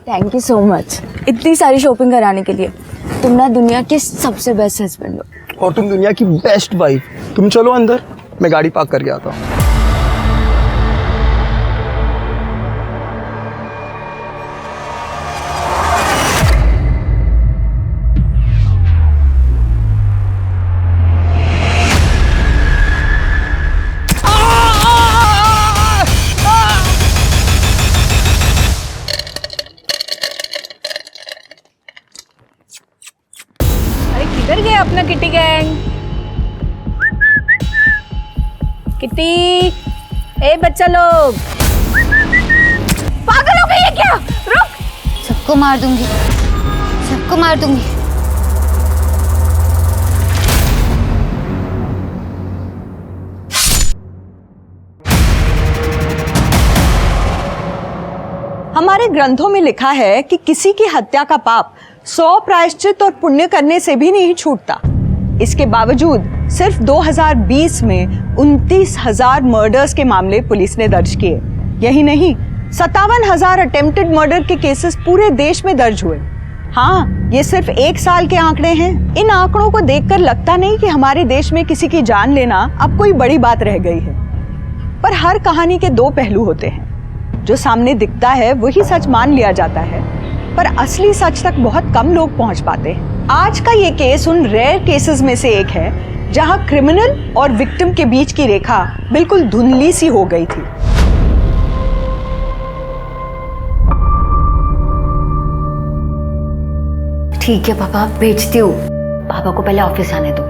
Thank you so much इतनी सारी shopping कराने के लिए। तुम ना दुनिया के सबसे बेस्ट हस्बैंड हो। और तुम दुनिया की बेस्ट वाइफ। तुम चलो अंदर, मैं गाड़ी पार्क करके आता हूँ। किधर गया अपना किटी गैंग? किटी, ए बच्चा लोग, पागल हो गई है क्या? रुक! सबको मार दूंगी, सबको मार दूंगी। हमारे ग्रंथों में लिखा है कि किसी की हत्या का पाप 100 प्रायश्चित और पुण्य करने से भी नहीं छूटता। इसके बावजूद सिर्फ 2020 में 29,000 मर्डर्स के मामले पुलिस ने दर्ज किए। यही नहीं, 57,000 अटेम्प्टेड मर्डर के केसेस पूरे देश में दर्ज हुए। हाँ, ये सिर्फ एक साल के आंकड़े हैं। इन आंकड़ों को देखकर लगता नहीं कि हमारे देश में किसी की जान लेना अब कोई बड़ी बात रह गई है। पर हर कहानी के दो पहलू होते हैं। जो सामने दिखता है वही सच मान लिया जाता है, पर असली सच तक बहुत कम लोग पहुंच पाते हैं। आज का ये केस उन रेयर केसेस में से एक है जहां क्रिमिनल और विक्टिम के बीच की रेखा बिल्कुल धुंधली सी हो गई थी। ठीक है पापा, भेजती हूँ। पापा को पहले ऑफिस आने दो।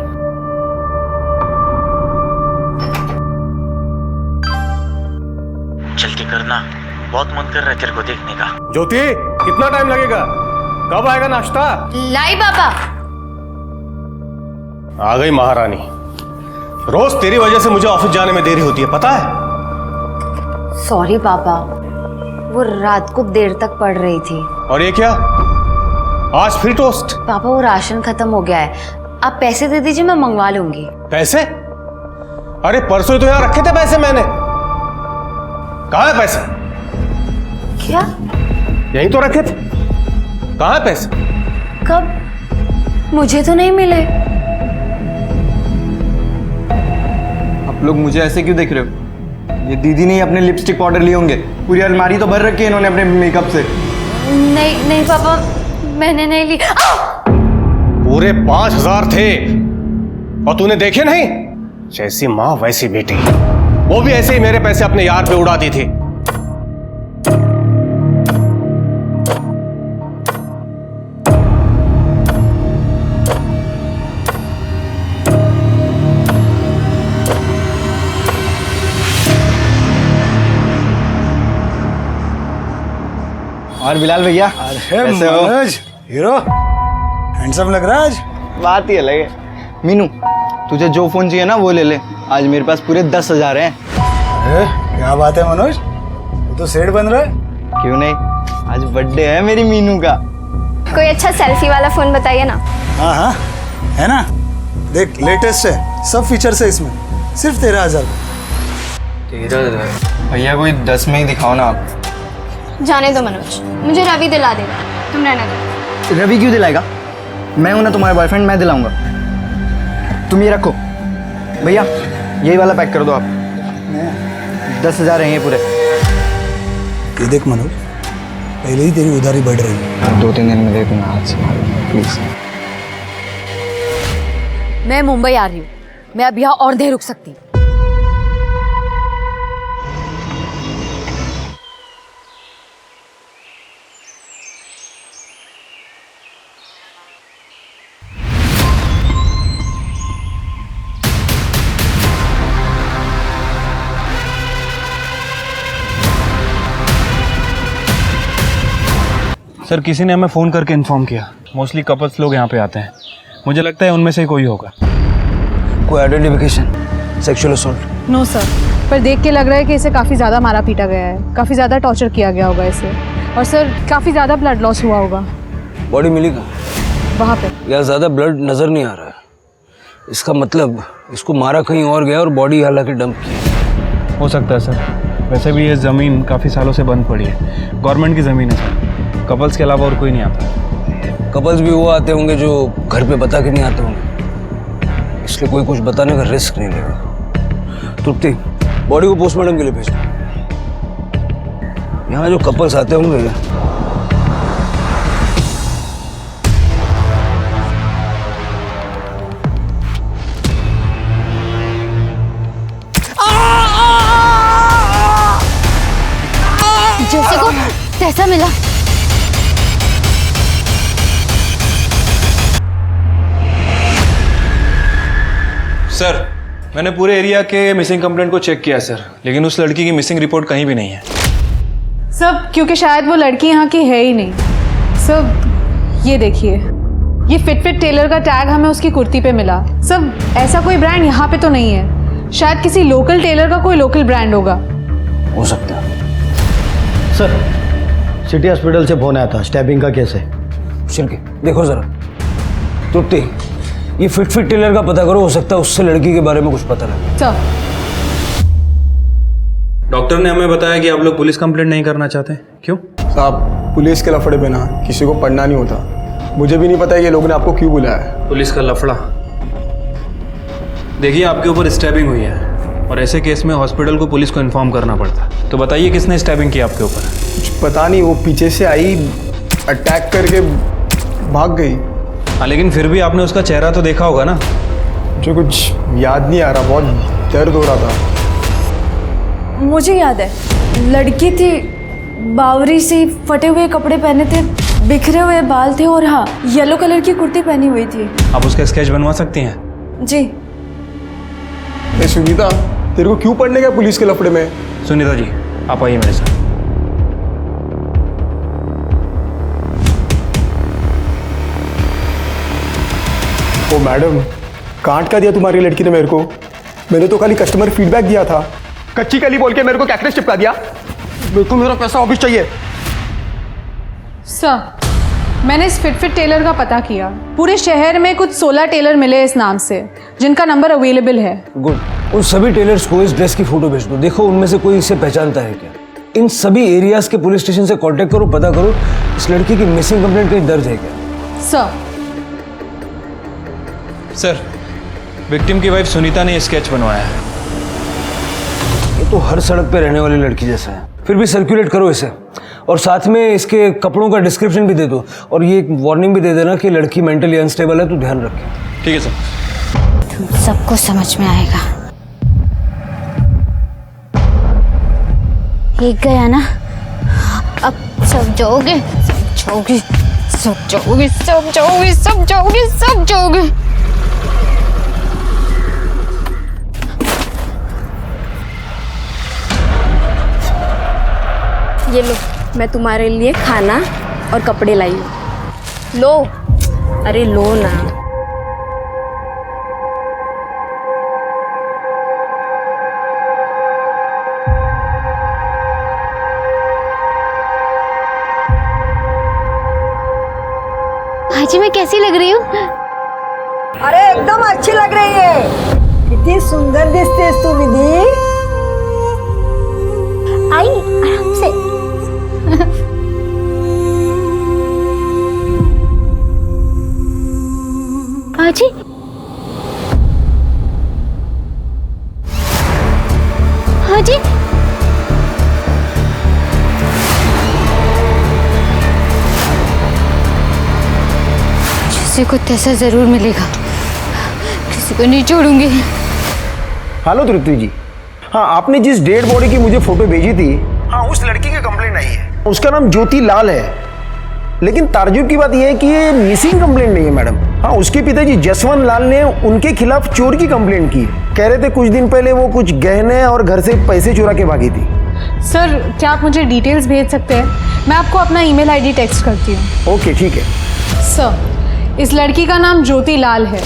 जल्दी करना, बहुत मन कर रहा है तेरे को देखने का। ज्योति, कितना टाइम लगेगा? कब आएगा नाश्ता? लाई पापा। आ गई महारानी। रोज तेरी वजह से मुझे ऑफिस जाने में देरी होती है, पता है? सॉरी पापा, वो रात को देर तक पढ़ रही थी। और ये क्या? आज फिर टोस्ट? पापा वो राशन खत्म हो गया है, आप पैसे दे दीजिए, मैं मंगवा लूंगी। पैसे? अरे परसों तो यहाँ रखे थे पैसे मैंने। कहाँ है पैसे? क्या? यहीं तो रखे थे। कहाँ है पैसे? कब? मुझे तो नहीं मिले। आप लोग मुझे ऐसे क्यों देख रहे हो? ये दीदी ने अपने लिपस्टिक पाउडर लिए होंगे। पूरी अलमारी तो भर रखी है इन्होंने अपने मेकअप से। नहीं नहीं पापा, मैंने नहीं ली। पूरे 5,000 थे और तूने देखे नहीं? जैसी माँ वैसी बेटी। वो भी ऐसे ही मेरे पैसे अपने यार पे उड़ाती थी। और बिलाल भैया, अरे कैसे हो? मनोज, हीरो हैंडसम लग रहा है आज। बात ही अलग है। मीनू, तुझे जो फोन चाहिए ना वो ले ले। आज मेरे पास पूरे 10,000 हैं। अरे क्या बात है मनोज, वो तो सेठ बन रहा है। क्यों नहीं, आज बर्थडे है मेरी मीनू का। कोई अच्छा सेल्फी वाला फोन बताइए ना। हाँ हाँ, है ना, देख लेटेस्ट है, सब फीचर्स है इसमें, सिर्फ 13,000। भैया कोई 10 में ही दिखाओ ना आप। जाने दो मनोज, मुझे रवि दिला देगा, तुम रहने दो। रवि क्यों दिलाएगा? मैं हूं ना तुम्हारा बॉयफ्रेंड, मैं दिलाऊंगा। तुम ये रखो। भैया यही वाला पैक कर दो आप। 10,000 हैं ये पूरे। ये देख मनोज, पहले ही तेरी उधारी बढ़ रही है। 2-3 दिन में दे दूंगा, हाथ से प्लीज। मैं मुंबई आ रही हूँ, मैं अब यहाँ और नहीं रुक सकती। सर किसी ने हमें फ़ोन करके इन्फॉर्म किया। मोस्टली कपल्स लोग यहाँ पे आते हैं। मुझे लगता है उनमें से ही कोई होगा। कोई identification, sexual assault? No sir, पर देख के लग रहा है कि इसे काफ़ी ज़्यादा मारा पीटा गया है, काफ़ी ज़्यादा टॉर्चर किया गया होगा इसे, और सर काफ़ी ज़्यादा ब्लड लॉस हुआ होगा। बॉडी मिली कहाँ? वहाँ पे यार ज़्यादा ब्लड नज़र नहीं आ रहा है। इसका मतलब इसको मारा कहीं और गया और बॉडी हालांकि डंप की। हो सकता है सर। वैसे भी ये ज़मीन काफ़ी सालों से बंद पड़ी है, गवर्नमेंट की ज़मीन है सर। कपल्स के अलावा और कोई नहीं आता। कपल्स भी वो आते होंगे जो घर पे बता के नहीं आते होंगे, इसलिए कोई कुछ बताने का रिस्क नहीं लेगा। तृप्ति, बॉडी को पोस्टमार्टम के लिए भेज दो। यहाँ जो कपल्स आते होंगे जैसे को तैसा मिला। सर, मैंने पूरे एरिया के मिसिंग कंप्लेंट को चेक किया सर, लेकिन उस लड़की की मिसिंग रिपोर्ट कहीं भी नहीं है। सब क्योंकि शायद वो लड़की यहाँ की है ही नहीं। सब ये देखिए, ये फिट टेलर का टैग हमें उसकी कुर्ती पे मिला। सब ऐसा कोई ब्रांड यहाँ पे तो नहीं है, शायद किसी लोकल टेलर का कोई लोकल ब्रांड होगा। हो सकता है। सर, सिटी हॉस्पिटल से फोन आया था, स्टैबिंग का केस है। शिल्के, देखो जरा। तृप्ति, ये फिट टेलर का पता करो, हो सकता है उससे लड़की के बारे में कुछ पता लगे। सर, डॉक्टर ने हमें बताया कि आप लोग पुलिस कंप्लेंट नहीं करना चाहते, क्यों? साहब, पुलिस के लफड़े पे ना किसी को पढ़ना नहीं होता। मुझे भी नहीं पता ये लोग ने आपको क्यों बुलाया है। पुलिस का लफड़ा? देखिए, आपके ऊपर स्टैबिंग हुई है और ऐसे केस में हॉस्पिटल को पुलिस को इन्फॉर्म करना पड़ता है। तो बताइए किसने स्टैबिंग की आपके ऊपर? कुछ पता नहीं, वो पीछे से आई, अटैक करके भाग गई। हाँ, लेकिन फिर भी आपने उसका चेहरा तो देखा होगा ना? मुझे कुछ याद नहीं आ रहा, बहुत दर्द हो रहा था। मुझे याद है, लड़की थी, बावरी सी, फटे हुए कपड़े पहने थे, बिखरे हुए बाल थे और हाँ, येलो कलर की कुर्ती पहनी हुई थी। आप उसका स्केच बनवा सकती हैं? जी। ए सुनीता, तेरे को क्यों पढ़ने गया पुलिस के लफड़े में? सुनीता जी, आप आइए मेरे साथ। ओ मैडम, कांट का दिया तुम्हारी लड़की ने मेरे को। मैंने तो खाली कस्टमर फीडबैक दिया था। कच्ची कली बोल के मेरे को कैक्टस चिपका दिया। मेरे को मेरा पैसा वापस चाहिए। सर, मैंने इस फिट टेलर का पता किया। पूरे शहर में कुछ 16 टेलर मिले इस नाम से, जिनका नंबर अवेलेबल है। गुड। उन सभी टेलर्स को इस ड्रेस की फोटो भेज दो। देखो उनमें से कोई इसे पहचानता है क्या। इन सभी एरियाज के पुलिस स्टेशन से कांटेक्ट करो, पता करो इस लड़की की मिसिंग कंप्लेंट कहीं दर्ज है क्या। सर, विक्टिम की वाइफ सुनीता ने स्केच बनवाया है। ये तो हर सड़क पे रहने वाली लड़की जैसा है। फिर भी सर्कुलेट करो इसे, और साथ में इसके कपड़ों का डिस्क्रिप्शन भी दे दो, और ये एक वार्निंग भी दे देना कि लड़की मेंटली अनस्टेबल है, तो ध्यान रखें। ठीक है सर। तुम सबको समझ में आएगा। एक गया ना, अब सब जाओगे, सब जाओगे, सब जाओगे, सब जाओगे, सब जाओगे, सब जाओगे। ये लो, मैं तुम्हारे लिए खाना और कपड़े लाई हूँ। लो, अरे लो ना। भाजी, मैं कैसी लग रही हूँ? अरे एकदम अच्छी लग रही है। कितनी सुंदर दिखती तू विधि। आई आराम से। भाजी, भाजी, किसी को तैसा जरूर मिलेगा, किसी को नहीं छोड़ूंगी। हेलो तृप्ति जी, हाँ आपने जिस डेड बॉडी की मुझे फोटो भेजी थी, हाँ उस लड़की की कंप्लेंट आई है। उसका नाम ज्योति लाल है, लेकिन ताज्जुब की बात यह है कि ये मिसिंग कंप्लेंट नहीं है मैडम। हाँ, उसके पिताजी जसवंत लाल ने उनके खिलाफ चोर की कंप्लेंट की। कह रहे थे कुछ दिन पहले वो कुछ गहने और घर से पैसे चुरा के भागी थी। सर, क्या आप मुझे डिटेल्स भेज सकते हैं? मैं आपको अपना ईमेल आईडी टेक्स्ट करती हूँ। ओके ठीक है। सर, इस लड़की का नाम ज्योति लाल है।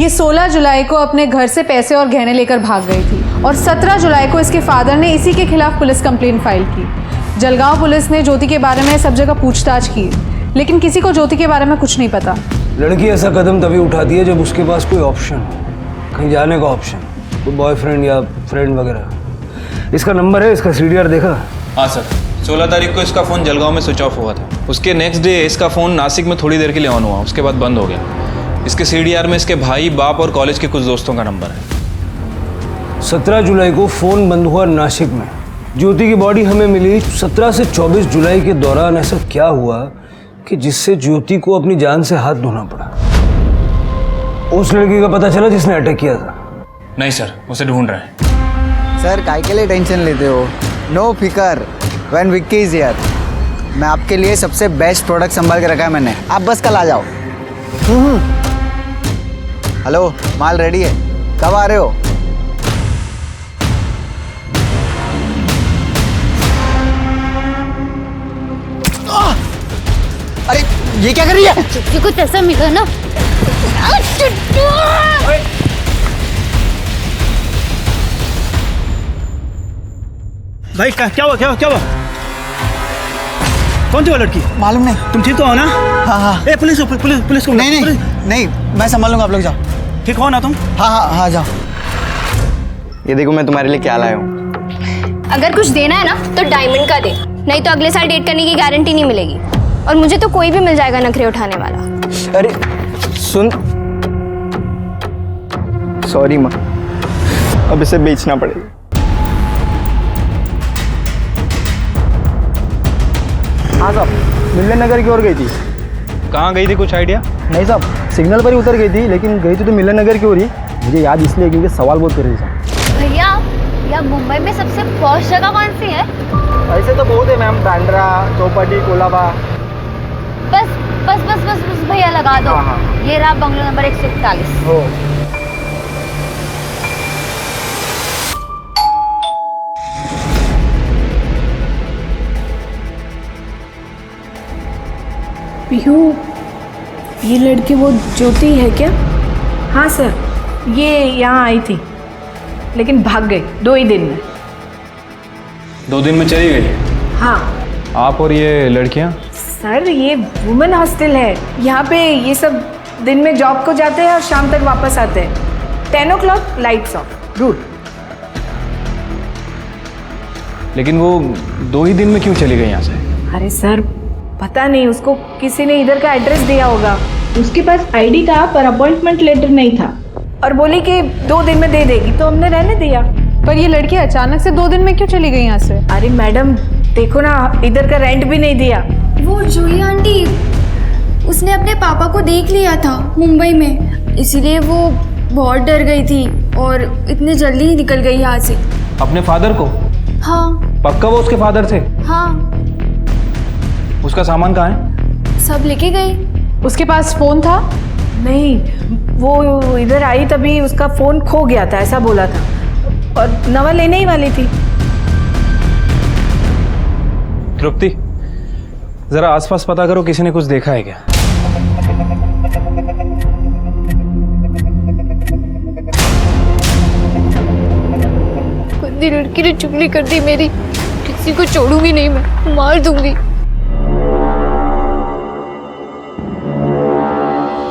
ये 16 जुलाई को अपने घर से पैसे और गहने लेकर भाग गई थी और 17 जुलाई को इसके फादर ने इसी के खिलाफ पुलिस कंप्लेंट फाइल की। जलगांव पुलिस ने ज्योति के बारे में सब जगह पूछताछ की, लेकिन किसी को ज्योति के बारे में कुछ नहीं पता। लड़की ऐसा कदम तभी उठाती है जब उसके पास कोई ऑप्शन हो, कहीं जाने का ऑप्शन, कोई बॉयफ्रेंड या फ्रेंड वगैरह। इसका नंबर है, इसका सीडीआर देखा? हाँ सर, 16 तारीख को इसका फ़ोन जलगांव में स्विच ऑफ हुआ था। उसके नेक्स्ट डे इसका फ़ोन नासिक में थोड़ी देर के लिए ऑन हुआ, उसके बाद बंद हो गया। इसके CDR में इसके भाई, बाप और कॉलेज के कुछ दोस्तों का नंबर है। 17 जुलाई को फ़ोन बंद हुआ नासिक में। ज्योति की बॉडी हमें मिली 17 से 24 जुलाई के दौरान। ऐसा क्या हुआ कि जिससे ज्योति को अपनी जान से हाथ धोना पड़ा? उस लड़की का पता चला जिसने अटैक किया था? नहीं सर, उसे ढूंढ रहे हैं। सर काय के लिए टेंशन लेते हो? नो फिकर, व्हेन विक्की इज हियर। मैं आपके लिए सबसे बेस्ट प्रोडक्ट संभाल के रखा है मैंने, आप बस कल आ जाओ। हेलो, माल रेडी है, कब आ रहे हो? अरे ये क्या कर रही है? चुटकी कुछ ऐसा मिला ना। भाई क्या हुआ क्या हुआ? कौन थी वो लड़की? मालूम नहीं। तुम ठीक तो हो ना? हाँ हाँ। ए पुलिस को नहीं, मैं संभालूंगा, आप लोग जाओ। ठीक हो ना तुम? हाँ जाओ। ये देखो मैं तुम्हारे लिए क्या लाया हूँ। अगर कुछ देना है ना तो डायमंड का दे, नहीं तो अगले साल डेट करने की गारंटी नहीं मिलेगी। और मुझे तो कोई भी मिल जाएगा नखरे उठाने वाला। अरे सुन, सॉरी माँ, अब इसे बेचना पड़ेगा। हाँ साहब, मिलन नगर की ओर गई थी। कहाँ गई थी, कुछ आइडिया? नहीं साहब, सिग्नल पर ही उतर गई थी, लेकिन गई तो मिलन नगर की ओर ही। मुझे याद इसलिए क्योंकि सवाल बहुत कर रही थी। भैया, या मुंबई में सबसे पॉश जगह कौन सी है? ऐसे तो बहुत है मैम, बांद्रा, चौपाटी, कोलाबा। बस बस बस बस बस भैया लगा दो। हाँ। ये रहा बंगलो नंबर 141। हो पिहू, ये लड़की वो ज्योति है क्या? हाँ सर, ये यहाँ आई थी लेकिन भाग गई 2 ही दिन में। 2 दिन में चली गई? हाँ आप और ये लड़कियाँ? सर, ये वुमेन हॉस्टल है। यहाँ पे ये सब दिन में जॉब को जाते हैं और शाम तक वापस आते हैं। 10 o'clock लाइट्स ऑफ, रूल। लेकिन वो 2 ही दिन में क्यों चली गई यहाँ से? अरे सर, पता नहीं, उसको किसी ने इधर का एड्रेस दिया होगा। उसके पास आईडी था पर अपॉइंटमेंट लेटर नहीं था, और बोली कि 2 दिन में दे देगी, तो हमने रहने दिया। पर ये लड़की अचानक से 2 दिन में क्यों चली गई यहाँ से? अरे मैडम देखो ना, इधर का रेंट भी नहीं दिया। वो जूली आंटी, उसने अपने पापा को देख लिया था मुंबई में, इसीलिए वो बहुत डर गई थी और इतनी जल्दी ही निकल गई यहाँ से। अपने फादर को? हाँ। पक्का वो उसके फादर थे? हाँ। उसका सामान कहाँ है? सब लेके गई। उसके पास फोन था? नहीं, वो इधर आई तभी उसका फोन खो गया था, ऐसा बोला था, और नवा लेने ही वाली थी। तृप्ति, जरा आसपास पता करो, किसी ने कुछ देखा है क्या? गंदी लड़की ने चुगली कर दी मेरी, किसी को छोड़ूंगी नहीं, मैं मार दूंगी।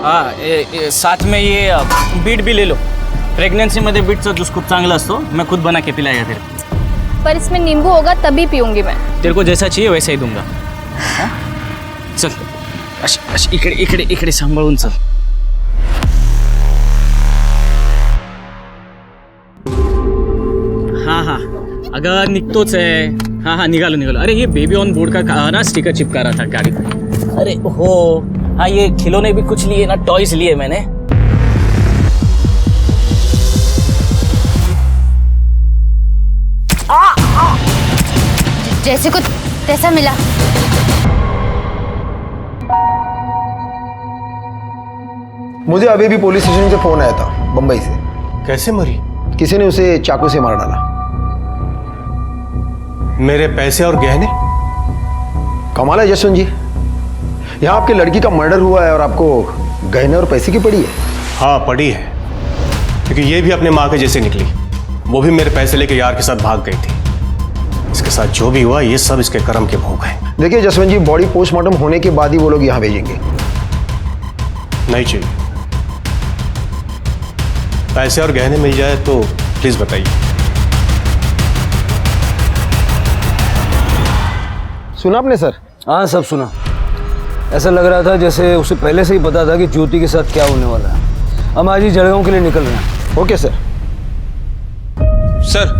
हाँ, साथ में ये बीट भी ले लो। प्रेग्नेंसीमध्ये बीटचा ज्यूस खूप चांगला असतो, मैं खुद बना के पिलाया तेरे को। पर इसमें नींबू होगा तभी पीऊंगी मैं। तेरे को जैसा चाहिए वैसा ही दूंगा। हाँ? चल, अशी इकडे इकडे इकडे सांभाळून चल। हाँ हाँ, अगर निघतोच है। हाँ हाँ, निघालो। अरे ये बेबी ऑन बोर्ड का ना स्टिकर चिपका रहा था गाड़ी पे। अरे हो, हाँ, ये खिलौने भी कुछ लिए ना, टॉयज लिए मैंने। जैसे कुछ तैसा मिला। मुझे अभी भी पुलिस स्टेशन से फोन आया था बंबई से। कैसे मरी? किसी ने उसे चाकू से मार डाला। मेरे पैसे और गहने? कमाल है जसवंत जी, यहाँ आपकी लड़की का मर्डर हुआ है और आपको गहने और पैसे की पड़ी है। हाँ पड़ी है, क्योंकि ये भी अपने माँ के जैसे निकली। वो भी मेरे पैसे लेके यार के साथ भाग गई थी। इसके साथ जो भी हुआ ये सब इसके कर्म के भोग हैं। देखिए जसवंत जी, बॉडी पोस्टमार्टम होने के बाद ही वो लोग यहाँ भेजेंगे। नहीं चाहिए। पैसे और गहने मिल जाए तो प्लीज बताइए। सुना आपने सर? हाँ सब सुना। ऐसा लग रहा था जैसे उसे पहले से ही पता था कि ज्योति के साथ क्या होने वाला है। हम आज ही जलगांव के लिए निकल रहे हैं। Okay sir. सर,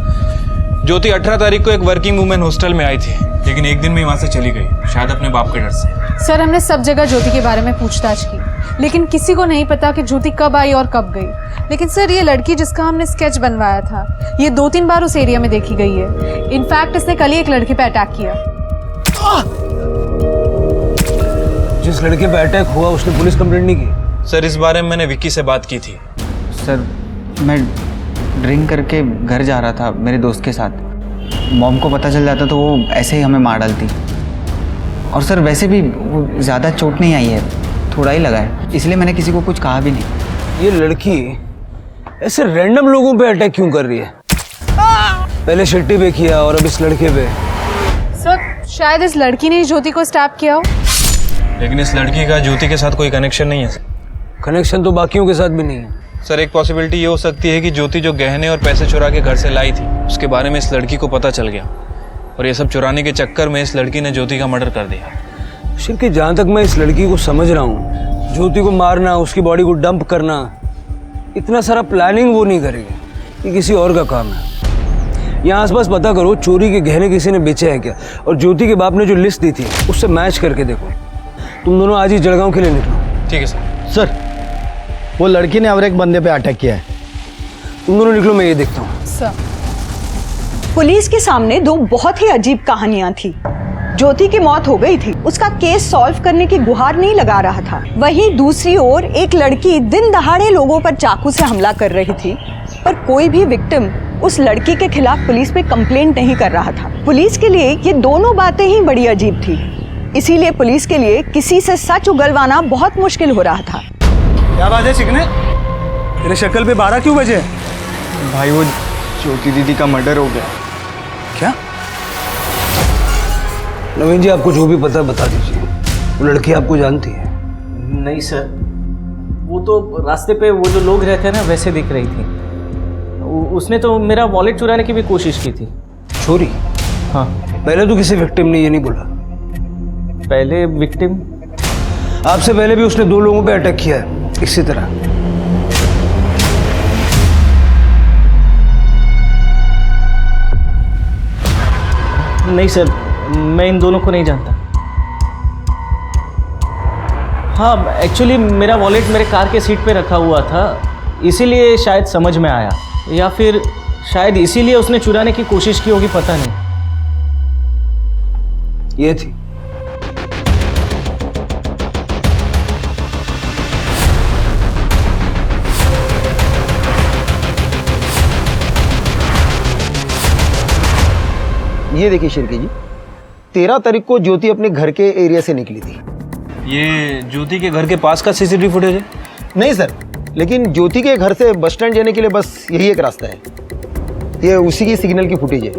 ज्योति 18 तारीख को एक वर्किंग वुमेन हॉस्टल में आई थी, लेकिन एक दिन में वहां से चली गई, शायद अपने बाप के डर से। सर हमने सब जगह ज्योति के बारे में पूछताछ की, लेकिन किसी को नहीं पता कि ज्योति कब आई और कब गई। लेकिन सर ये लड़की जिसका हमने स्केच बनवाया था, ये 2-3 बार उस एरिया में देखी गई है। इनफैक्ट इसने कल ही एक लड़के पे अटैक किया। जिस लड़के पे अटैक हुआ उसने पुलिस कंप्लेंट नहीं की? सर, इस बारे में मैंने विक्की से बात की थी। सर मैं ड्रिंक करके घर जा रहा था मेरे दोस्त के साथ। मॉम को पता चल जाता तो वो ऐसे ही हमें मार डालती। और सर वैसे भी वो ज़्यादा चोट नहीं आई है, थोड़ा ही लगा है, इसलिए मैंने किसी को कुछ कहा भी नहीं। ये लड़की ऐसे रैंडम लोगों पे अटैक क्यों कर रही है? पहले शिट्टी पे किया और अब इस लड़के पे। सर शायद इस लड़की ने ज्योति को स्टैप किया हो। लेकिन इस लड़की का ज्योति के साथ कोई कनेक्शन नहीं है सर। कनेक्शन तो बाकियों के साथ भी नहीं है। सर, एक पॉसिबिलिटी ये हो सकती है कि ज्योति जो गहने और पैसे चुरा के घर से लाई थी, उसके बारे में इस लड़की को पता चल गया और ये सब चुराने के चक्कर में इस लड़की ने ज्योति का मर्डर कर दिया। शिल्की, जहाँ तक मैं इस लड़की को समझ रहा हूँ, ज्योति को मारना, उसकी बॉडी को डंप करना, इतना सारा प्लानिंग वो नहीं करेगी। ये किसी और का काम है। यहाँ आसपास पता करो चोरी के गहने किसी ने बेचे हैं क्या, और ज्योति के बाप ने जो लिस्ट दी थी उससे मैच करके देखो। तुम दोनों आज ही जलगांव के लिए निकलो। ठीक है सर। सर वो लड़की ने और एक बंदे पे अटैक किया है। तुम दोनों निकलो, मैं ये देखता हूँ। सर पुलिस के सामने दो बहुत ही अजीब कहानियां थी। ज्योति की मौत हो गई थी, उसका केस सॉल्व करने की गुहार नहीं लगा रहा था। वहीं दूसरी ओर एक लड़की दिन दहाड़े लोगों पर चाकू से हमला कर रही थी, पर कोई भी विक्टिम उस लड़की के खिलाफ पुलिस में कंप्लेंट नहीं कर रहा था। पुलिस के लिए ये दोनों बातें ही बड़ी अजीब थी, इसीलिए पुलिस के लिए किसी से सच उगलवाना बहुत मुश्किल हो रहा था। क्या बात है चिकने, तेरे शक्ल पे 12 क्यों बजे? भाई वो ज्योति दीदी का मर्डर हो गया। क्या? नवीन जी, आपको जो भी पता बता दीजिए। वो लड़की आपको जानती है? नहीं सर, वो तो रास्ते पे वो जो लोग रहते हैं ना वैसे दिख रही थी। उसने तो मेरा वॉलेट चुराने की भी कोशिश की थी। चोरी? हाँ। पहले तो किसी विक्टिम ने ये नहीं बोला। पहले विक्टिम? आपसे पहले भी उसने 2 लोगों पे अटैक किया है इसी तरह। नहीं सर, मैं इन दोनों को नहीं जानता। हाँ, एक्चुअली मेरा वॉलेट मेरे कार के सीट पे रखा हुआ था, इसीलिए शायद समझ में आया, या फिर शायद इसीलिए उसने चुराने की कोशिश की होगी, पता नहीं। ये थी। ये देखिए शिल्की जी, 13 तारीख को ज्योति अपने घर के एरिया से निकली थी। ये ज्योति के घर के पास का सीसीटीवी फुटेज है? नहीं सर, लेकिन ज्योति के घर से बस स्टैंड जाने के लिए बस यही एक रास्ता है। ये उसी की सिग्नल की फुटेज है।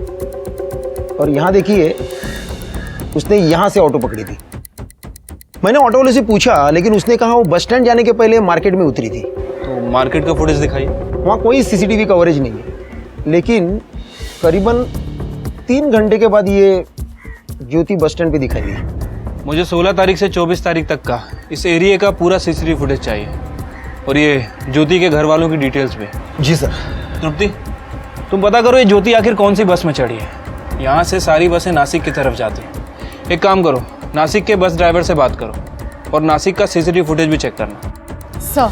और यहाँ देखिए, उसने यहाँ से ऑटो पकड़ी थी। मैंने ऑटो वाले से पूछा, लेकिन उसने कहा वो बस स्टैंड जाने के पहले मार्केट में उतरी थी। तो मार्केट का फुटेज दिखाइए। वहाँ कोई सीसीटीवी कवरेज नहीं है, लेकिन करीबन 3 घंटे के बाद ये ज्योति बस स्टैंड पे दिखाई दी। मुझे 16 तारीख से 24 तारीख तक का इस एरिया का पूरा सीसीटीवी फुटेज चाहिए, और ये ज्योति के घर वालों की डिटेल्स पे। जी सर। तृप्ति, तुम पता करो ये ज्योति आखिर कौन सी बस में चढ़ी है। यहाँ से सारी बसें नासिक की तरफ जाती हैं। एक काम करो, नासिक के बस ड्राइवर से बात करो और नासिक का सीसीटीवी फुटेज भी चेक करना। सर।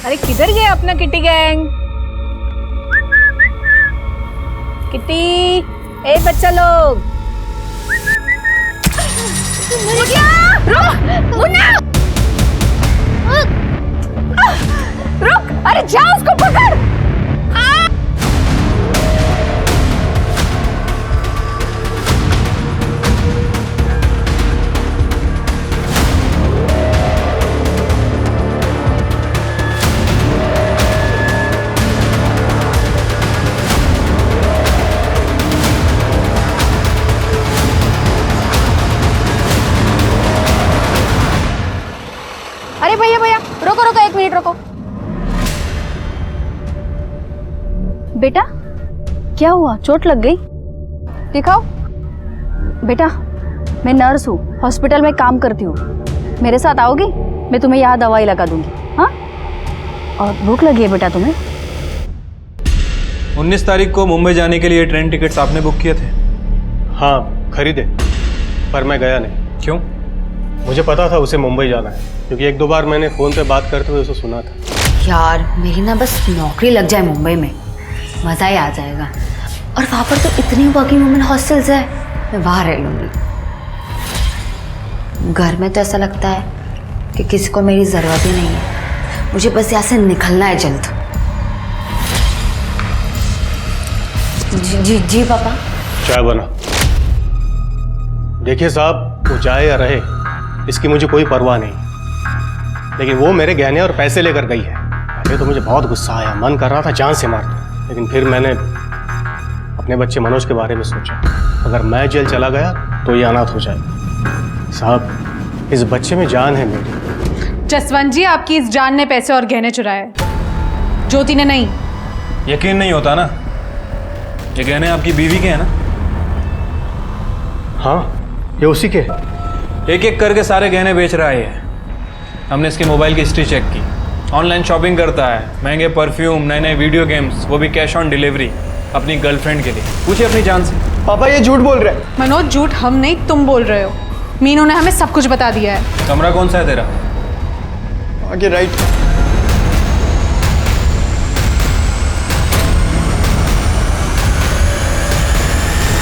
अरे किधर गए अपना किटी गैंग? किटी, ए बच्चा लोग, रुक, अरे जा उसको पकड़। अरे भैया भैया, रोको रोको, 1 मिनट रोको। बेटा क्या हुआ, चोट लग गई? दिखाओ। बेटा, मैं नर्स हूँ, हॉस्पिटल में काम करती हूँ। मेरे साथ आओगी? मैं तुम्हें यहाँ दवाई लगा दूंगी। हाँ? और भूख लगी है बेटा तुम्हें? 19 तारीख को मुंबई जाने के लिए ट्रेन टिकट्स आपने बुक किए थे? हाँ खरीदे, पर मैं गया नहीं। क्यों? मुझे पता था उसे मुंबई जाना है, क्योंकि 1-2 बार मैंने फ़ोन पे बात करते हुए उसे सुना था। यार मेरी ना बस नौकरी लग जाए मुंबई में, मज़ा ही आ जाएगा। और वहाँ पर तो इतनी वर्किंग वुमेन हॉस्टल्स है, मैं वहाँ रह लूँगी। घर में तो ऐसा लगता है कि किसी को मेरी ज़रूरत ही नहीं है। मुझे बस यहाँ से निकलना है जल्द। जी जी पापा। चाय बना। देखिए साहब, वो जाए या रहे इसकी मुझे कोई परवाह नहीं, लेकिन वो मेरे गहने और पैसे लेकर गई है। पहले तो मुझे बहुत गुस्सा आया, मन कर रहा था जान से मार दूं, लेकिन फिर मैंने अपने बच्चे मनोज के बारे में सोचा। अगर मैं जेल चला गया तो ये अनाथ हो जाएगा। साहब, इस बच्चे में जान है मेरी। जसवंत जी, आपकी इस जान ने पैसे और गहने चुराए, ज्योति ने नहीं। यकीन नहीं होता ना? ये गहने आपकी बीवी के हैं ना? हाँ, ये उसी के। एक एक करके सारे गहने बेच रहा है ये। हमने इसके मोबाइल की हिस्ट्री चेक की, ऑनलाइन शॉपिंग करता है, महंगे परफ्यूम, नए नए वीडियो गेम्स, वो भी कैश ऑन डिलीवरी अपनी गर्लफ्रेंड के लिए। पूछिए अपनी जान से। पापा ये झूठ बोल रहे हैं। मनोज, झूठ हम नहीं, तुम बोल रहे हो। मीनू ने हमें सब कुछ बता दिया है। कमरा कौन सा है तेरा? आगे राइट।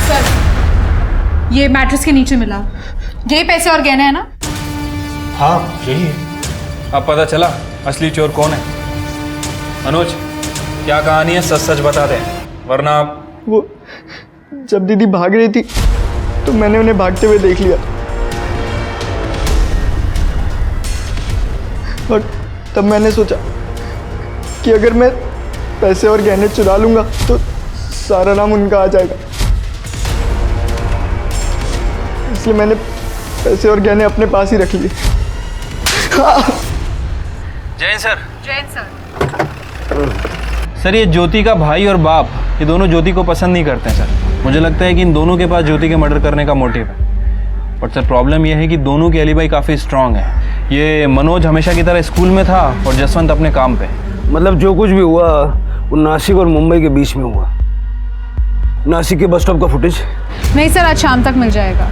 सर, ये मैट्रेस के नीचे मिला, ये पैसे और गहने हैं ना? हाँ यही है। अब पता चला असली चोर कौन है। मनोज, क्या कहानी है, सच सच बता दे, वरना आप। वो जब दीदी भाग रही थी तो मैंने उन्हें भागते हुए देख लिया, और तब मैंने सोचा कि अगर मैं पैसे और गहने चुरा लूंगा तो सारा नाम उनका आ जाएगा। इसलिए मैंने पैसे और गहने अपने पास ही रख लिए। Jain sir. Jain sir. Sir, ये ज्योति का भाई और बाप, ये दोनों ज्योति को पसंद नहीं करते हैं सर। मुझे लगता है कि इन दोनों के पास ज्योति के मर्डर करने का मोटिव है। बट सर, प्रॉब्लम यह है कि दोनों की एलिबाई काफ़ी स्ट्रांग है। ये मनोज हमेशा की तरह स्कूल में था और जसवंत अपने काम पे। मतलब जो कुछ भी हुआ वो नासिक और मुंबई के बीच में हुआ। नासिक के बस स्टॉप का फुटेज? नहीं सर, आज शाम तक मिल जाएगा।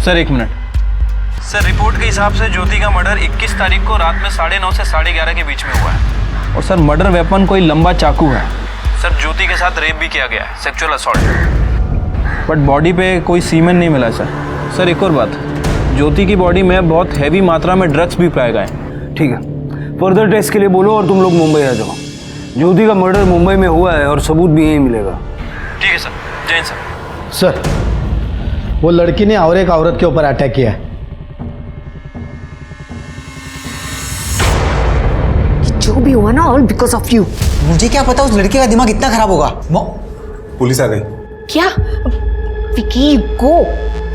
Sir 1 minute. सर, रिपोर्ट के हिसाब से ज्योति का मर्डर 21 तारीख को रात में 9:30 से 11:30 के बीच में हुआ है। और सर, मर्डर वेपन कोई लंबा चाकू है। सर, ज्योति के साथ रेप भी किया गया है, सेक्सुअल असॉल्ट। बट बॉडी पे कोई सीमेन नहीं मिला सर। सर, एक और बात, ज्योति की बॉडी में बहुत हैवी मात्रा में ड्रग्स भी पाए गए। ठीक है, फर्दर टेस्ट के लिए बोलो और तुम लोग मुंबई आ जाओ। ज्योति का मर्डर मुंबई में हुआ है और सबूत भी यहीं मिलेगा। ठीक है सर। जैन सर। सर, वो लड़की ने और एक औरत के ऊपर अटैक किया है। जो भी हुआ ना, ऑल बिकॉज ऑफ यू। मुझे क्या पता उस लड़के का दिमाग इतना खराब होगा। पुलिस आ गई। क्या? Vicky, go,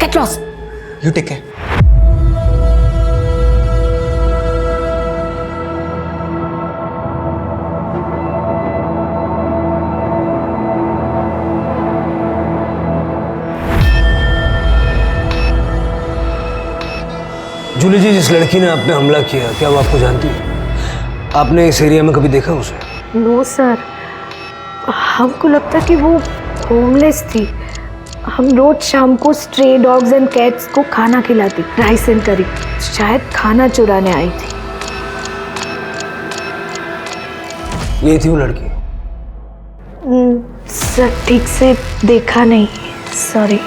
get lost. You take care. Julie ji, जिस लड़की ने आप पे हमला किया, क्या वो आपको जानती है? आपने इस एरिया में कभी देखा उसे? नो सर, हमको लगता कि वो होमलेस थी। हम रोज शाम को स्ट्रे डॉग्स एंड कैट्स को खाना खिलाती, राइस एंड करी। शायद खाना चुराने आई थी। ये थी वो लड़की? सर, ठीक से देखा नहीं, सॉरी।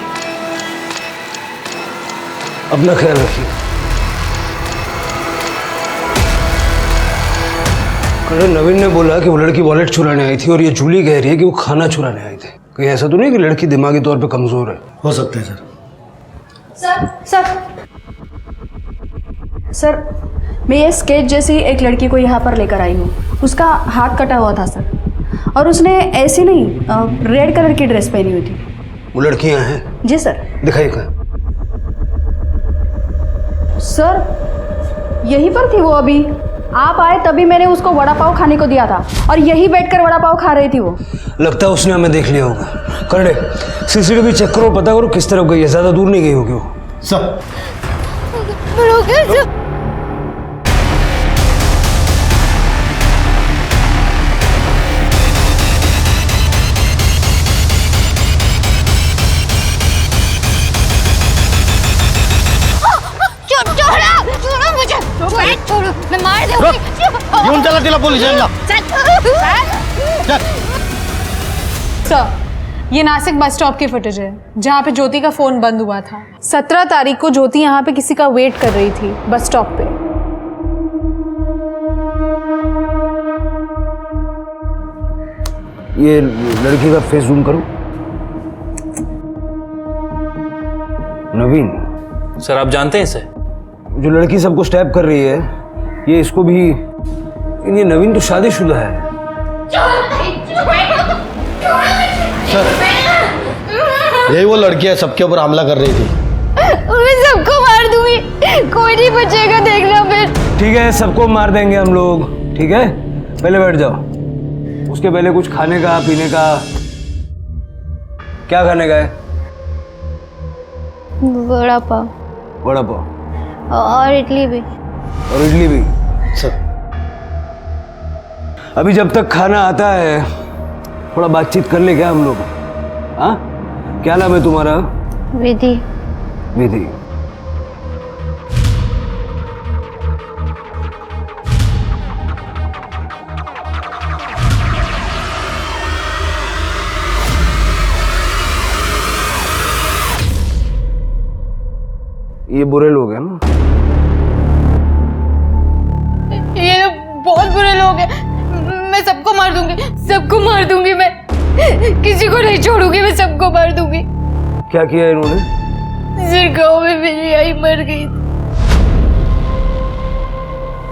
अपना ख्याल रखिए। अरे नवीन ने बोला कि वो लड़की वॉलेट चुराने आई थी और ये जूली कह रही है कि वो खाना चुराने आए थे। कहीं ऐसा तो नहीं कि लड़की दिमागी तौर पे कमजोर है? हो सकता है सर। सर, मैं ये स्केच जैसी एक लड़की को यहाँ पर लेकर आई हूँ। उसका हाथ कटा हुआ था सर, और उसने ऐसी नहीं रेड कलर की ड्रेस पहनी हुई थी। वो लड़की यहाँ है? जी सर। दिखाइए कहाँ? सर, यहीं पर थी वो अभी। आप आए तभी मैंने उसको वड़ा पाव खाने को दिया था और यही बैठकर वड़ा पाव खा रही थी वो। लगता है उसने हमें देख लिया होगा। करड़े सीसीटीवी चेक करो, पता करो किस तरफ गई है, ज्यादा दूर नहीं गई होगी वो। सर छोड़ो मुझे, छोड़ो, मैं मार दूंगी। घेऊन चला तिला पोलीस स्टेशनला। सर, ये नासिक बस स्टॉप की फुटेज है जहाँ पे ज्योति का फोन बंद हुआ था। 17 तारीख को ज्योति यहाँ पे किसी का वेट कर रही थी बस स्टॉप पे। ये लड़की का फेस जूम करो। नवीन सर, आप जानते हैं इसे? जो लड़की सबको स्टैप कर रही है, ये इसको भी। ये नवीन तो शादीशुदा है। सर, यही वो लड़की है सबके ऊपर हमला कर रही थी। मैं सबको मार दूंगी, कोई नहीं बचेगा, देखना फिर। ठीक है, सबको मार देंगे हम लोग। ठीक है, पहले बैठ जाओ। उसके पहले कुछ खाने का पीने का। क्या खाने का है? वड़ा पाव वड़ा पाव और इडली भी। और इडली भी। सर अभी जब तक खाना आता है थोड़ा बातचीत कर ले क्या हम लोग? हाँ, क्या नाम है तुम्हारा? विधि। विधि। ये बुरे लोग हैं ना? ये बहुत बुरे लोग हैं। मैं सबको मार दूंगी, सबको मार दूंगी। मैं किसी को नहीं छोड़ूंगी, मैं सबको मार दूंगी। क्या किया इन्होंने? सिर गाँव में मेरी आई मर गई।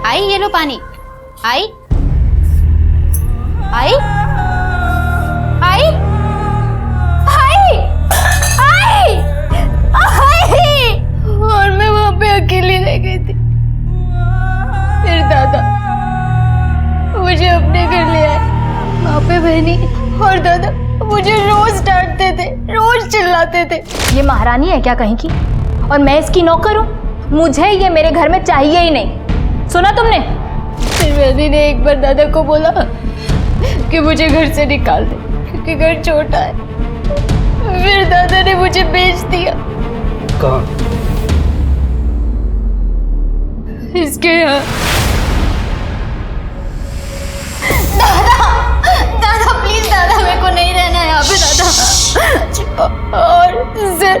आई, ये लो पानी। आई आई आई आई आई आई। और मैं वहां पे अकेली रह गई थी। फिर दादा मुझे अपने घर ले आए। वहां पे बहनी और दादा मुझे रोज डांटते थे, रोज चिल्लाते थे। ये महारानी है क्या कहीं की? और मैं इसकी नौकर हूँ? मुझे ये मेरे घर में चाहिए ही नहीं। सुना तुमने? फिर बहनी ने एक बार दादा को बोला कि मुझे घर से निकाल दे क्योंकि घर छोटा है। फिर दादा ने मुझे बेच दिया। कहाँ? इसके यहाँ। दादा, दादा प्लीज दादा, मेरे को नहीं रहना है यहाँ पे दादा। और सर,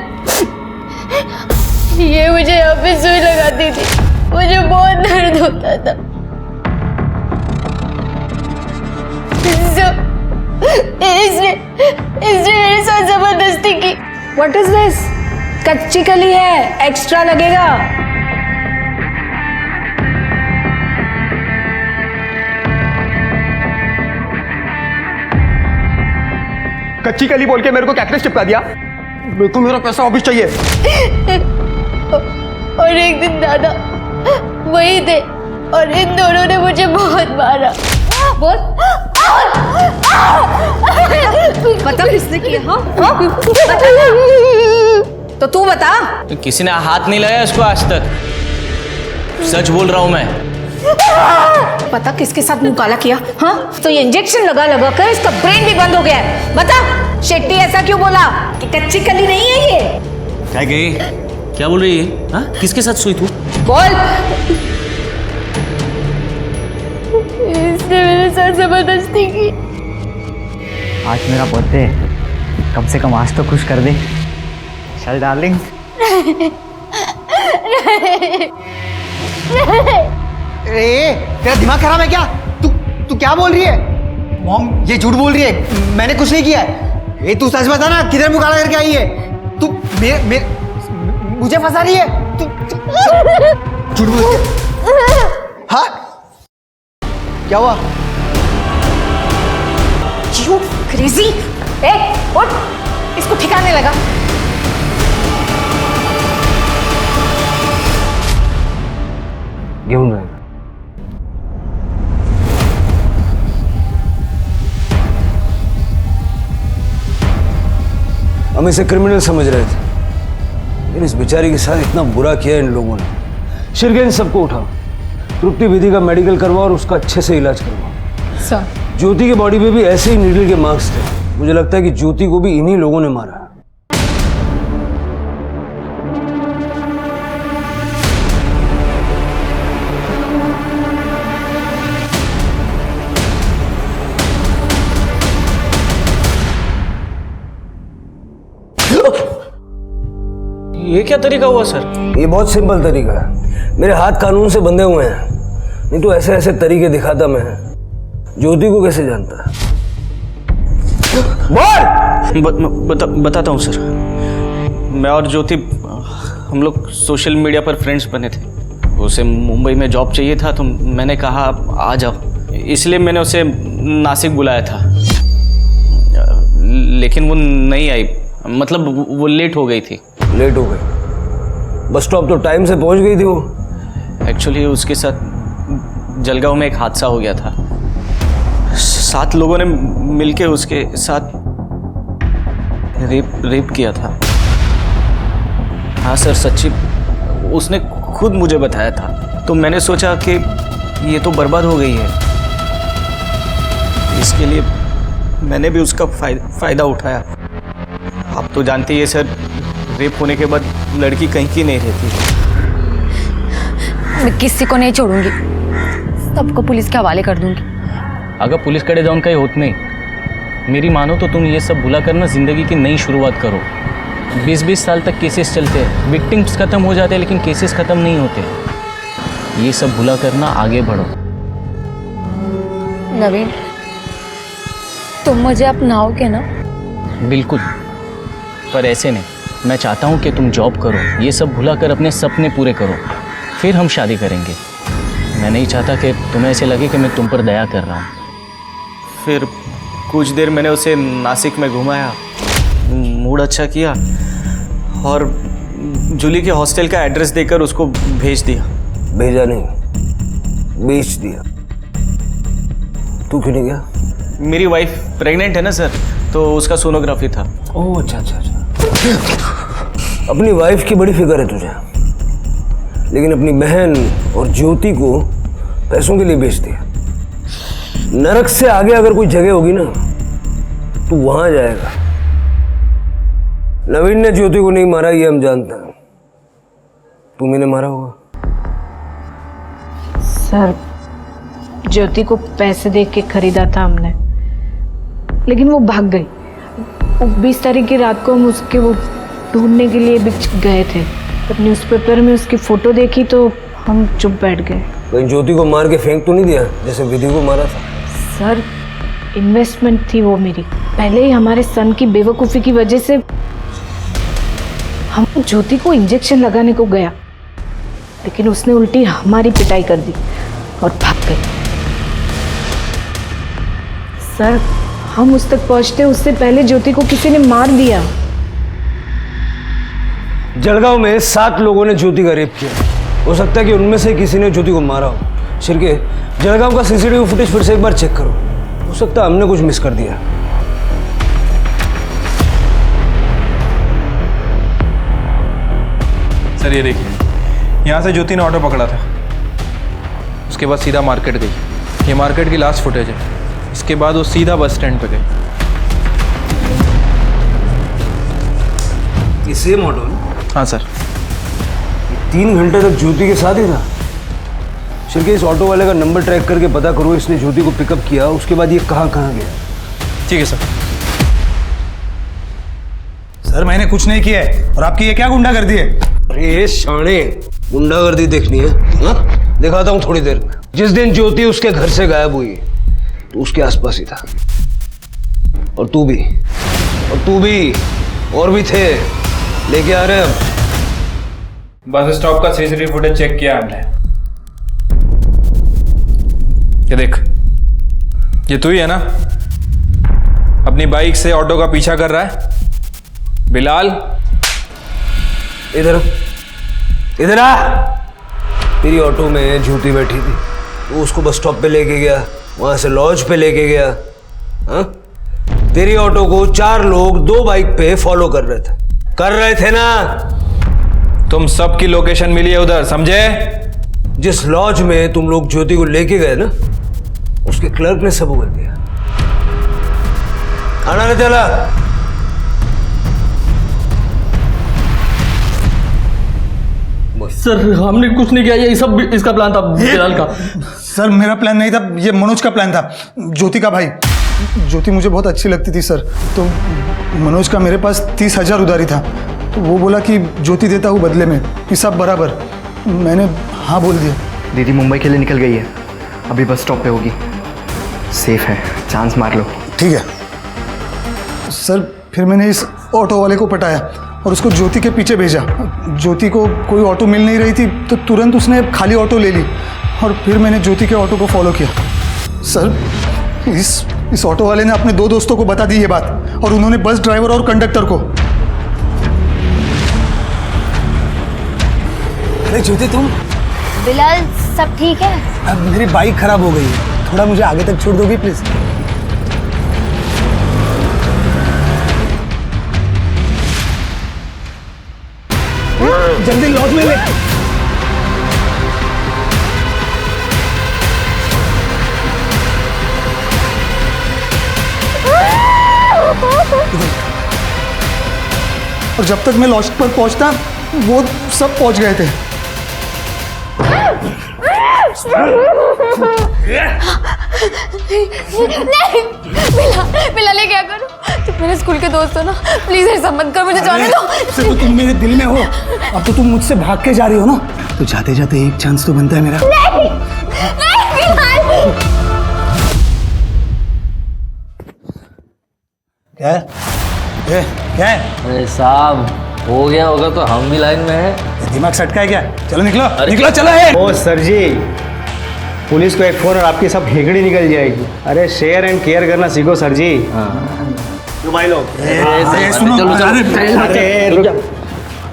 ये मुझे यहाँ पे सुई लगाती थी, मुझे बहुत दर्द होता था। इसने मेरे साथ जबरदस्ती की। What is this? कच्ची कली है, एक्स्ट्रा लगेगा। कच्ची कली बोल के मेरे को कैक्टस चिपका दिया। मेरे को मेरा पैसा वापस चाहिए। और एक दिन दादा वही थे और इन दोनों ने मुझे बहुत मारा। बोल। पता किसने किया? हाँ? तो तू बता। तो किसी ने हाथ नहीं लगाया इसको आज तक। सच बोल रहा हूं मैं। पता किसके साथ मुंह काला किया? हाँ, तो ये इंजेक्शन लगा लगा कर इसका ब्रेन भी बंद हो गया है। बता, शेट्टी ऐसा क्यों बोला कि कच्ची कली नहीं है ये? क्या गई? क्या बोल रही है? हाँ, किसके साथ सोई तू? बोल। इसने मेरे साथ जबरदस्ती की। आज मेरा बर्थडे है, कम से कम आज तो खुश कर दे। चल डार्लिंग। तेरा दिमाग खराब है क्या? तू क्या बोल रही है? मॉम ये झूठ बोल रही है, मैंने कुछ नहीं किया है। ये तू सच बता ना, किधर मुँह काला करके आई है? तू मुझे फंसा रही है? तू झूठ बोल रही है। हाँ, क्या हुआ? You crazy? ए, उठ, इसको ठिकाने लगा। घेऊन जाएगा। हम इसे क्रिमिनल समझ रहे थे, लेकिन इस बेचारी के साथ इतना बुरा किया इन लोगों ने। शिरके इन सबको उठाओ, तृप्ति विधि का मेडिकल करवाओ और उसका अच्छे से इलाज करवाओ। सर, ज्योति के बॉडी पे भी ऐसे ही नीडल के मार्क्स थे। मुझे लगता है कि ज्योति को भी इन्हीं लोगों ने मारा। ये क्या तरीका हुआ सर? ये बहुत सिंपल तरीका है। मेरे हाथ कानून से बंधे हुए हैं, नहीं तो ऐसे ऐसे तरीके दिखाता मैं। ज्योति को कैसे जानता है? बताता हूँ सर। मैं और ज्योति हम लोग सोशल मीडिया पर फ्रेंड्स बने थे। उसे मुंबई में जॉब चाहिए था तो मैंने कहा आ जाओ, इसलिए मैंने उसे नासिक बुलाया था। लेकिन वो नहीं आई, मतलब वो लेट हो गई थी। लेट हो गई? बस स्टॉप तो टाइम से पहुंच गई थी वो। एक्चुअली उसके साथ जलगांव में एक हादसा हो गया था। 7 लोगों ने मिलके उसके साथ रेप किया था। हाँ सर, सच्ची, उसने खुद मुझे बताया था। तो मैंने सोचा कि ये तो बर्बाद हो गई है, इसके लिए मैंने भी उसका फायदा उठाया। आप तो जानते ही है सर, रेप होने के बाद लड़की कहीं की नहीं रहती। मैं किसी को नहीं छोड़ूंगी, सबको पुलिस के हवाले कर दूंगी। अगर पुलिस कड़े जाऊन का ही होत नहीं, मेरी मानो तो तुम ये सब भुला करना जिंदगी की नई शुरुआत करो। 20-20 साल तक केसेस चलते हैं, विक्टिम्स खत्म हो जाते हैं लेकिन केसेस खत्म नहीं होते। ये सब भुला करना, आगे बढ़ो। नवीन, तुम मुझे अपनाओगे ना? बिल्कुल, पर ऐसे नहीं। मैं चाहता हूँ कि तुम जॉब करो, ये सब भुला कर अपने सपने पूरे करो, फिर हम शादी करेंगे। मैं नहीं चाहता कि तुम्हें ऐसे लगे कि मैं तुम पर दया कर रहा हूँ। फिर कुछ देर मैंने उसे नासिक में घुमाया, मूड अच्छा किया और जूली के हॉस्टल का एड्रेस देकर उसको भेज दिया। भेजा नहीं, बेच दिया। तू क्यों नहीं गया? मेरी वाइफ प्रेग्नेंट है ना सर, तो उसका सोनोग्राफी था। ओह अच्छा अच्छा अच्छा। अपनी वाइफ की बड़ी फिक्र है तुझे, लेकिन अपनी बहन और ज्योति को पैसों के लिए बेच दिया। नरक से आगे अगर कोई जगह होगी ना तो वहां जाएगा। नवीन ने ज्योति को नहीं मारा, ये हम जानते हैं। तुम्हें मारा होगा। सर, ज्योति को पैसे दे के खरीदा था हमने, लेकिन वो भाग गई। 20 तारीख की रात को हम उसके वो ढूंढने के लिए भी गए थे। जब न्यूज़पेपर में उसकी फ़ोटो देखी तो हम चुप बैठ गए। कहीं ज्योति को मार के फेंक तो नहीं दिया जैसे विधि को मारा था? सर, इन्वेस्टमेंट थी वो मेरी। पहले ही हमारे सन की बेवकूफ़ी की वजह से हम ज्योति को इंजेक्शन लगाने को गया, लेकिन उसने उल्टी हमारी पिटाई कर दी और भाग गई। सर, हम उस तक पहुंचते उससे पहले ज्योति को किसी ने मार दिया। जलगांव में 7 लोगों ने ज्योति का रेप किया। हो सकता है कि उनमें से किसी ने ज्योति को मारा हो। शिरके, जलगांव का सीसीटीवी फुटेज फिर से एक बार चेक करो। हो सकता है हमने कुछ मिस कर दिया। सर ये देखिए, यहाँ से ज्योति ने ऑटो पकड़ा था, उसके बाद सीधा मार्केट गई। ये मार्केट की लास्ट फुटेज है। इसके बाद वो सीधा बस स्टैंड पे गई। ये सेम ऑटो है? हाँ सर। 3 घंटे तक ज्योति के साथ ही था। शिरके, इस ऑटो वाले का नंबर ट्रैक करके पता करो इसने ज्योति को पिकअप किया, उसके बाद ये कहाँ कहाँ गया। ठीक है सर। सर, मैंने कुछ नहीं किया है और आपकी ये क्या गुंडागर्दी है? अरे शाणे, गुंडागर्दी देखनी है? हाँ, दिखाता हूँ थोड़ी देर में। जिस दिन ज्योति उसके घर से गायब हुई तो उसके आसपास ही था। और तू भी, और भी थे। लेके आ रहे हैं अब। बस स्टॉप का सीसीटीवी फुटेज चेक किया हमने। ये देख, ये तू ही है ना अपनी बाइक से ऑटो का पीछा कर रहा है? बिलाल, इधर आ। तेरी ऑटो में ज्योति बैठी थी, वो उसको बस स्टॉप पे लेके गया, वहां से लॉज पे लेके गया। हाँ, तेरी ऑटो को 4 लोग 2 बाइक पे फॉलो कर रहे थे ना? तुम सबकी लोकेशन मिली है उधर, समझे? जिस लॉज में तुम लोग ज्योति को लेके गए ना, उसके क्लर्क ने सब उगल दिया। खाना नहीं चला। सर हमने कुछ नहीं किया, ये सब इसका प्लान था, बिलाल का। सर मेरा प्लान नहीं था, ये मनोज का प्लान था, ज्योति का भाई। ज्योति मुझे बहुत अच्छी लगती थी सर, तो मनोज का मेरे पास 30,000 उधारी था, तो वो बोला कि ज्योति देता हूँ बदले में, कि सब बराबर। मैंने हाँ बोल दिया। दीदी मुंबई के लिए निकल गई है, अभी बस स्टॉप पे होगी, सेफ है, चांस मार लो। ठीक है सर। फिर मैंने इस ऑटो वाले को पटाया और उसको ज्योति के पीछे भेजा। ज्योति को कोई ऑटो मिल नहीं रही थी, तो तुरंत उसने खाली ऑटो ले ली और फिर मैंने ज्योति के ऑटो को फॉलो किया। सर इस ऑटो वाले ने अपने 2 दोस्तों को बता दी ये बात, और उन्होंने बस ड्राइवर और कंडक्टर को। अरे ज्योति तुम? बिलाल सब ठीक है? अब मेरी बाइक खराब हो गई है, थोड़ा मुझे आगे तक छोड़ दोगी प्लीज? जल्दी लॉज में ले। और जब तक मैं लॉज पर पहुंचता, वो सब पहुंच गए थे। नहीं बिलाल, ये क्या करूं? तुम मेरे स्कूल के दोस्त हो ना, प्लीज ऐसा मत कर, मुझे जाने दो। तो तुम मेरे दिल में हो, अब तो तुम मुझसे भाग के जा रही हो ना, तो जाते जाते एक चांस तो बनता है मेरा। नहीं बिलाल। क्या है? क्या है? अरे साहब, हो गया होगा तो हम भी लाइन में हैं। दिमाग सटका है क्या? चलो निकलो, निकलो, चलो है। ओ सर जी, पुलिस को एक फोन और आपकी सब हेगड़ी निकल जाएगी। अरे शेयर एंड केयर करना सीखो सर जी। तो भाई लोग,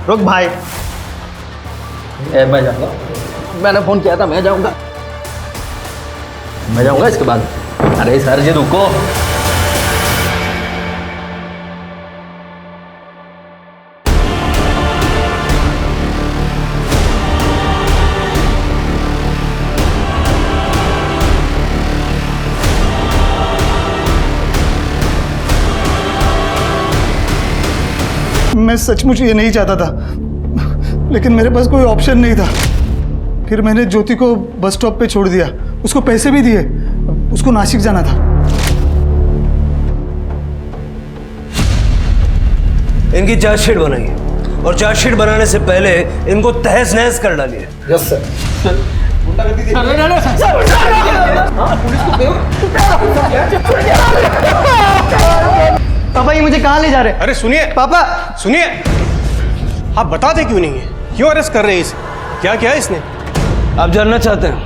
रुक भाई। मैं जाऊंगा, मैंने फोन किया था, मैं जाऊंगा इसके बाद। अरे सर जी रुको। मैं सचमुच ये नहीं चाहता था, लेकिन मेरे पास कोई ऑप्शन नहीं था। फिर मैंने ज्योति को बस स्टॉप पे छोड़ दिया, उसको पैसे भी दिए, उसको नासिक जाना था। इनकी चार्जशीट बनाइए, और चार्जशीट बनाने से पहले इनको तहस नहस कर डालिए। Yes sir. पापा ये मुझे कहाँ ले जा रहे हैं? अरे सुनिए पापा, सुनिए, आप बताते क्यों नहीं है? क्यों अरेस्ट कर रहे हैं इसे? क्या किया इसने? आप जानना चाहते हैं?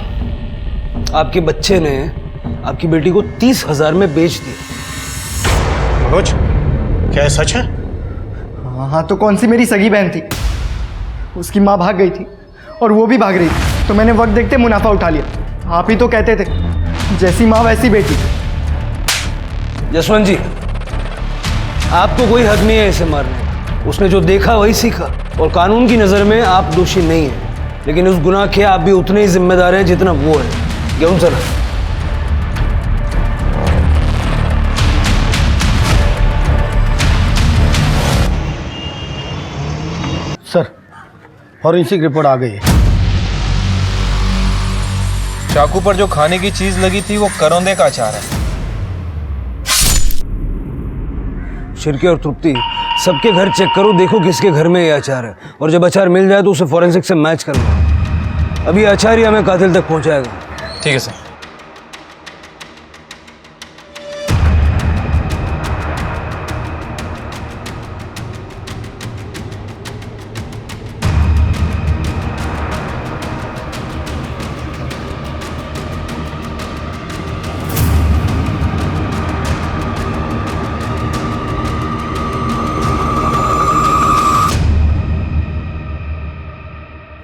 आपके बच्चे ने आपकी बेटी को 30,000 में बेच दिया। मनोज, क्या सच है? हाँ तो कौन सी मेरी सगी बहन थी? उसकी माँ भाग गई थी और वो भी भाग रही थी, तो मैंने वक्त देखते मुनाफा उठा लिया। आप ही तो कहते थे, जैसी माँ वैसी बेटी। जसवंत जी, आपको कोई हक नहीं है इसे मारने। उसने जो देखा वही सीखा, और कानून की नज़र में आप दोषी नहीं हैं, लेकिन उस गुनाह के आप भी उतने ही जिम्मेदार हैं जितना वो है। क्यों सर? सर फॉरेंसिक रिपोर्ट आ गई है। चाकू पर जो खाने की चीज लगी थी वो करौंदे का अचार है। शिरके और तृप्ति, सबके घर चेक करो, देखो किसके घर में ये अचार है, और जब अचार मिल जाए तो उसे फॉरेंसिक से मैच कर लो। अभी अचार ही हमें कातिल तक पहुंचाएगा। ठीक है सर।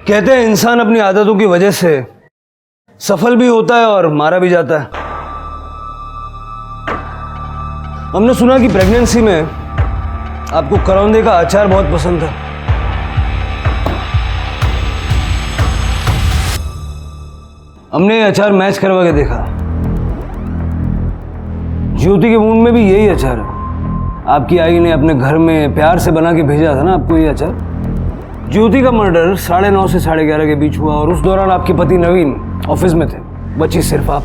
कहते हैं इंसान अपनी आदतों की वजह से सफल भी होता है और मारा भी जाता है। हमने सुना कि प्रेगनेंसी में आपको करौंदे का अचार बहुत पसंद था। हमने ये अचार मैच करवा के देखा। ज्योति के मुंह में भी यही अचार है। आपकी आई ने अपने घर में प्यार से बना के भेजा था ना आपको ये अचार। ज्योति का मर्डर 9:30 से 11:30 के बीच हुआ और उस दौरान आपके पति नवीन ऑफिस में थे, बची सिर्फ आप।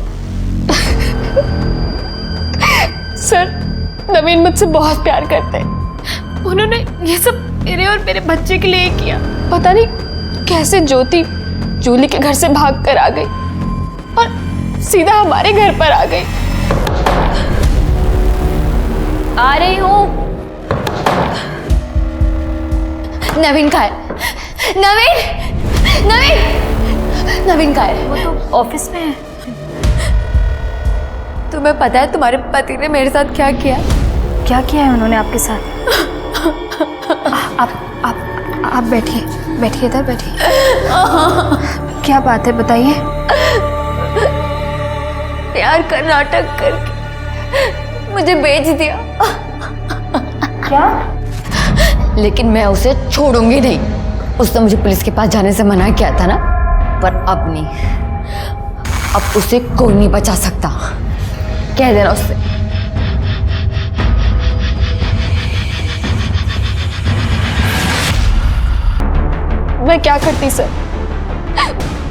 सर, नवीन मुझसे बहुत प्यार करते हैं। उन्होंने ये सब मेरे और मेरे बच्चे के लिए किया। पता नहीं कैसे ज्योति जूली के घर से भाग कर आ गई और सीधा हमारे घर पर आ गई। आ रही हूँ। नवीन कहाँ है? नवीन कहाँ है? वो तो ऑफिस में है। तुम्हें पता है तुम्हारे पति ने मेरे साथ क्या किया? क्या किया है उन्होंने आपके साथ? आप बैठिए इधर बैठिए। क्या बात है बताइए। प्यार का नाटक करके मुझे बेच दिया। क्या? लेकिन मैं उसे छोड़ूंगी नहीं। उसने मुझे पुलिस के पास जाने से मना किया था ना, पर अब नहीं। अब उसे कोई नहीं बचा सकता। कह देना उससे। मैं क्या करती सर?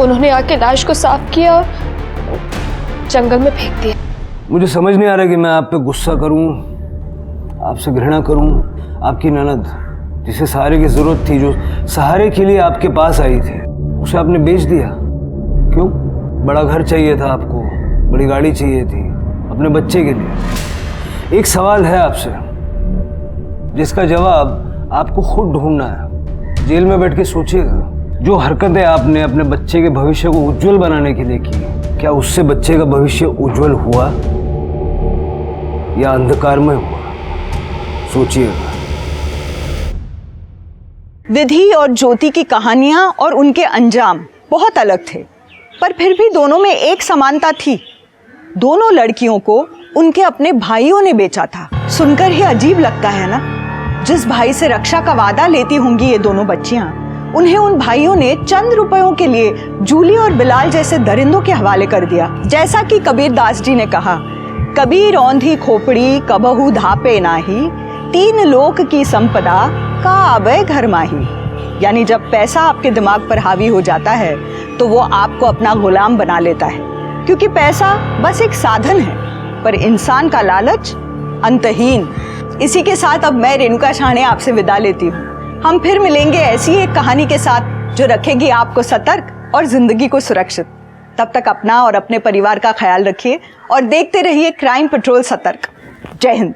उन्होंने आके लाश को साफ किया और जंगल में फेंक दिया। मुझे समझ नहीं आ रहा कि मैं आप पे गुस्सा करूं, आपसे घृणा करूं। आपकी ननद जिसे सहारे की जरूरत थी, जो सहारे के लिए आपके पास आई थी, उसे आपने बेच दिया। क्यों? बड़ा घर चाहिए था आपको, बड़ी गाड़ी चाहिए थी अपने बच्चे के लिए। एक सवाल है आपसे जिसका जवाब आपको खुद ढूंढना है। जेल में बैठ के सोचिएगा, जो हरकतें आपने अपने बच्चे के भविष्य को उज्जवल बनाने के लिए की, क्या उससे बच्चे का भविष्य उज्जवल हुआ या अंधकार में हुआ? सोचिएगा। विधि और ज्योति की कहानियां और उनके अंजाम बहुत अलग थे, पर फिर भी दोनों में एक समानता थी। दोनों लड़कियों को उनके अपने भाइयों ने बेचा था। सुनकर ही अजीब लगता है ना। जिस भाई से रक्षा का वादा लेती होंगी ये दोनों बच्चियां, उन्हें उन भाइयों ने चंद रुपयों के लिए जूली और बिलाल जैसे दरिंदों के हवाले कर दिया। जैसा कि कबीर दास जी ने कहा, कबीर औंधी खोपड़ी कबहू धापे नाही, तीन लोक की संपदा का आवे घर माही। यानी जब पैसा आपके दिमाग पर हावी हो जाता है तो वो आपको अपना गुलाम बना लेता है, क्योंकि पैसा बस एक साधन है, पर इंसान का लालच अंतहीन। इसी के साथ अब मैं रेणुका शाहणे आपसे विदा लेती हूँ। हम फिर मिलेंगे ऐसी एक कहानी के साथ जो रखेगी आपको सतर्क और जिंदगी को सुरक्षित। तब तक अपना और अपने परिवार का ख्याल रखिए और देखते रहिए क्राइम पेट्रोल सतर्क। जय हिंद।